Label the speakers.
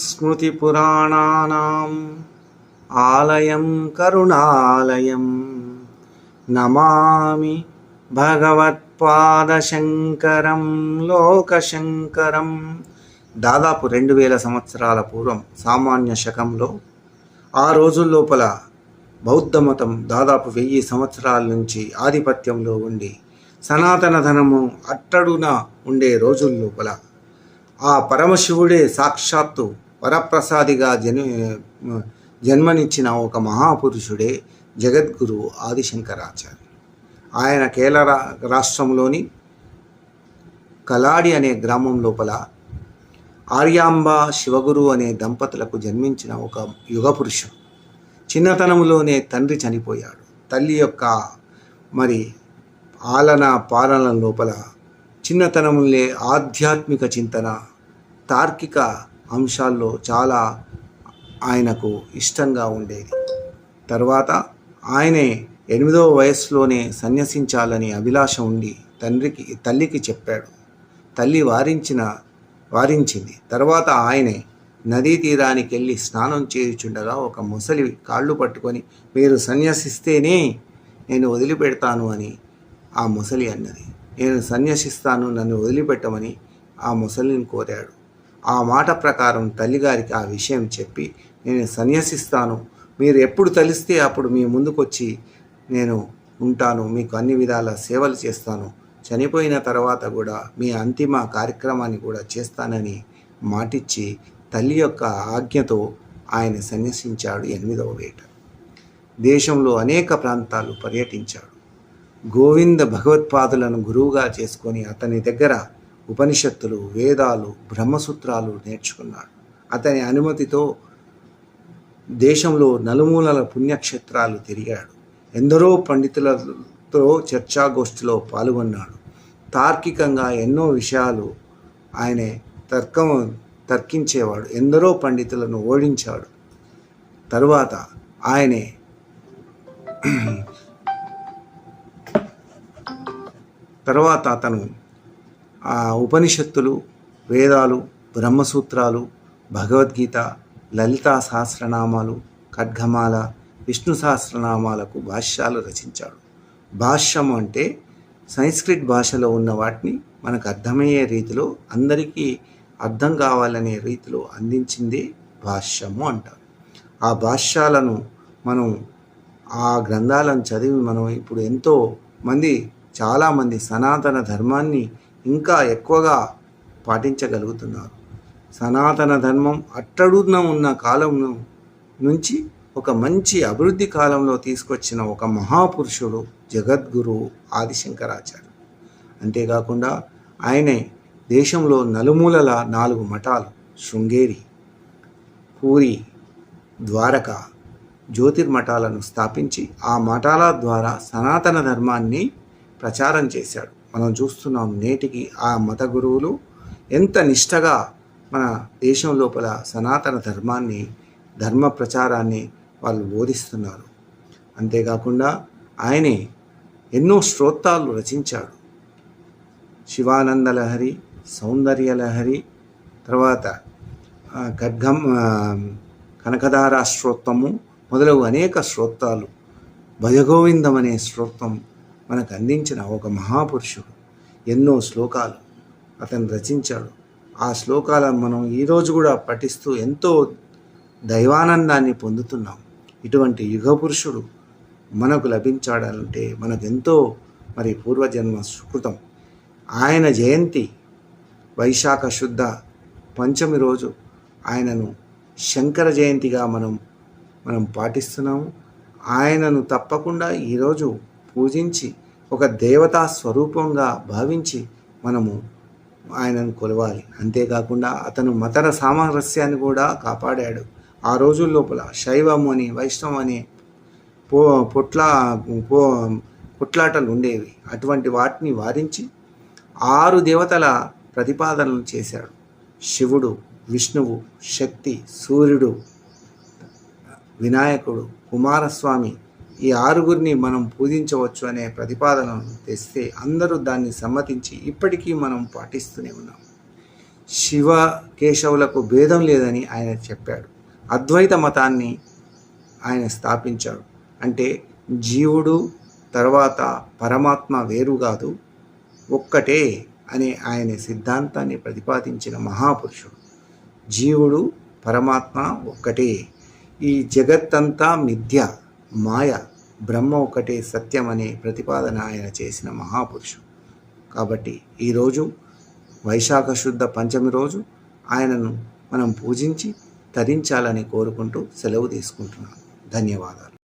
Speaker 1: స్మృతిపురాణానాం ఆలయం కరుణాలయం నమామి భగవత్పాదశంకరం లోకశంకరం. దాదాపు 2000 సంవత్సరాల పూర్వం సామాన్య శకంలో ఆ రోజుల్లోపల బౌద్ధ మతం దాదాపు 1000 సంవత్సరాల నుంచి ఆధిపత్యంలో ఉండి సనాతన ధనము అట్టడున ఉండే రోజుల్లోపల ఆ పరమశివుడే సాక్షాత్తు వరప్రసాదిగా జన్మనిచ్చిన ఒక మహాపురుషుడే జగద్గురు ఆదిశంకరాచార్య. ఆయన కేరళ రాష్ట్రంలోని కలాడి అనే గ్రామం లోపల ఆర్యాంబ శివగురు అనే దంపతులకు జన్మించిన ఒక యుగ పురుషుడు. చిన్నతనంలోనే తండ్రి చనిపోయాడు. తల్లి యొక్క పాలన లోపల చిన్నతనంలో ఆధ్యాత్మిక చింతన, తార్కిక అంశాల్లో చాలా ఆయనకు ఇష్టంగా ఉండేది. తర్వాత ఆయనే 8వ వయస్సులోనే సన్యసించాలని అభిలాష ఉండి తల్లికి చెప్పాడు. తల్లి వారించింది. తర్వాత ఆయనే నదీ తీరానికి వెళ్ళి స్నానం చేయుచుండగా ఒక ముసలి కాళ్ళు పట్టుకొని, మీరు సన్యసిస్తేనే నేను వదిలిపెడతాను అని ఆ ముసలి అన్నది. నేను సన్యసిస్తాను, నన్ను వదిలిపెట్టమని ఆ ముసలిని కోరాడు. ఆ మాట ప్రకారం తల్లిగారికి ఆ విషయం చెప్పి, నేను సన్యసిస్తాను, మీరు ఎప్పుడు తలిస్తే అప్పుడు మీ ముందుకొచ్చి నేను ఉంటాను, మీకు అన్ని విధాల సేవలు చేస్తాను, చనిపోయిన తర్వాత కూడా మీ అంతిమ కార్యక్రమాన్ని కూడా చేస్తానని మాటిచ్చి తల్లి యొక్క ఆజ్ఞతో ఆయన సన్యసించాడు. 8వ ఏట దేశంలో అనేక ప్రాంతాలు పర్యటించాడు. గోవింద భగవత్పాదులను గురువుగా చేసుకొని అతని దగ్గర ఉపనిషత్తులు, వేదాలు, బ్రహ్మసూత్రాలు నేర్చుకున్నాడు. అతని అనుమతితో దేశంలో నలుమూలల పుణ్యక్షేత్రాలు తిరిగాడు. ఎందరో పండితులతో చర్చాగోష్ఠిలో పాల్గొన్నాడు. తార్కికంగా ఎన్నో విషయాలు ఆయన తర్కించేవాడు. ఎందరో పండితులను ఓడించాడు. తరువాత అతను ఆ ఉపనిషత్తులు, వేదాలు, బ్రహ్మసూత్రాలు, భగవద్గీత, లలితా సహస్రనామాలు, ఖడ్గమాల, విష్ణు సహస్రనామాలకు భాష్యాలు రచించాడు. భాష్యం అంటే సంస్కృత్ భాషలో ఉన్న వాటిని మనకు అర్థమయ్యే రీతిలో, అందరికీ అర్థం కావాలనే రీతిలో అందించిందే భాష్యము అంటారు. ఆ భాష్యాలను ఆ గ్రంథాలను చదివి ఇప్పుడు చాలామంది సనాతన ధర్మాన్ని ఇంకా ఎక్కువగా పాటించగలుగుతున్నారు. సనాతన ధర్మం అట్టడున ఉన్న కాలం నుంచి ఒక మంచి అభివృద్ధి కాలంలో తీసుకొచ్చిన ఒక మహాపురుషుడు జగద్గురు ఆదిశంకరాచార్య. అంతేకాకుండా ఆయనే దేశంలో నలుమూలల 4 మఠాలు, శృంగేరి, పూరి, ద్వారక, జ్యోతిర్మఠాలను స్థాపించి ఆ మఠాల ద్వారా సనాతన ధర్మాన్ని ప్రచారం చేశాడు. మనం చూస్తున్నాం నేటికి ఆ మత గురువులు ఎంత నిష్టగా మన దేశం లోపల సనాతన ధర్మ ప్రచారాన్ని వాళ్ళు బోధిస్తున్నారు. అంతేకాకుండా ఆయనే ఎన్నో స్తోత్రాలు రచించాడు. శివానంద లహరి, సౌందర్య లహరి, తర్వాత కనకధార స్తోత్రము మొదలగు అనేక స్తోత్రాలు, భజగోవిందం అనే స్తోత్రం మనకు అందించిన ఒక మహాపురుషుడు. ఎన్నో శ్లోకాలు అతను రచించాడు. ఆ శ్లోకాలను మనం ఈరోజు కూడా పఠిస్తూ ఎంతో దైవానందాన్ని పొందుతున్నాం. ఇటువంటి యుగ పురుషుడు మనకు లభించాడంటే మనకెంతో పూర్వజన్మ సుకృతం. ఆయన జయంతి వైశాఖ శుద్ధ పంచమి రోజు ఆయనను శంకర జయంతిగా మనం పాటిస్తున్నాము. ఆయనను తప్పకుండా ఈరోజు పూజించి ఒక దేవతా స్వరూపంగా భావించి మనము ఆయనను కొలవాలి. అంతేకాకుండా అతను మతన సామరస్యాన్ని కూడా కాపాడాడు. ఆ రోజుల్లోపల శైవం అని, వైష్ణవం అని పొట్లాటలు ఉండేవి. అటువంటి వాటిని వారించి 6 దేవతల ప్రతిపాదనలు చేశాడు. శివుడు, విష్ణువు, శక్తి, సూర్యుడు, వినాయకుడు, కుమారస్వామి, ఈ 6గురిని మనం పూజించవచ్చు అనే ప్రతిపాదనను తెస్తే అందరూ దాన్ని సమ్మతించి ఇప్పటికీ మనం పాటిస్తూనే ఉన్నాం. శివ కేశవులకు భేదం లేదని ఆయన చెప్పాడు. అద్వైత మతాన్ని ఆయన స్థాపించాడు. అంటే జీవుడు తర్వాత పరమాత్మ వేరు కాదు, ఒక్కటే అనే ఆయన సిద్ధాంతాన్ని ప్రతిపాదించిన మహాపురుషుడు. జీవుడు పరమాత్మ ఒక్కటే, ఈ జగత్తంతా మిథ్య, మాయ, బ్రహ్మ ఒకటే సత్యం అనే ప్రతిపాదన ఆయన చేసిన మహాపురుషుడు. కాబట్టి ఈరోజు వైశాఖ శుద్ధ పంచమి రోజు ఆయనను మనం పూజించి తరించాలని కోరుకుంటూ సెలవు తీసుకుంటున్నాను. ధన్యవాదాలు.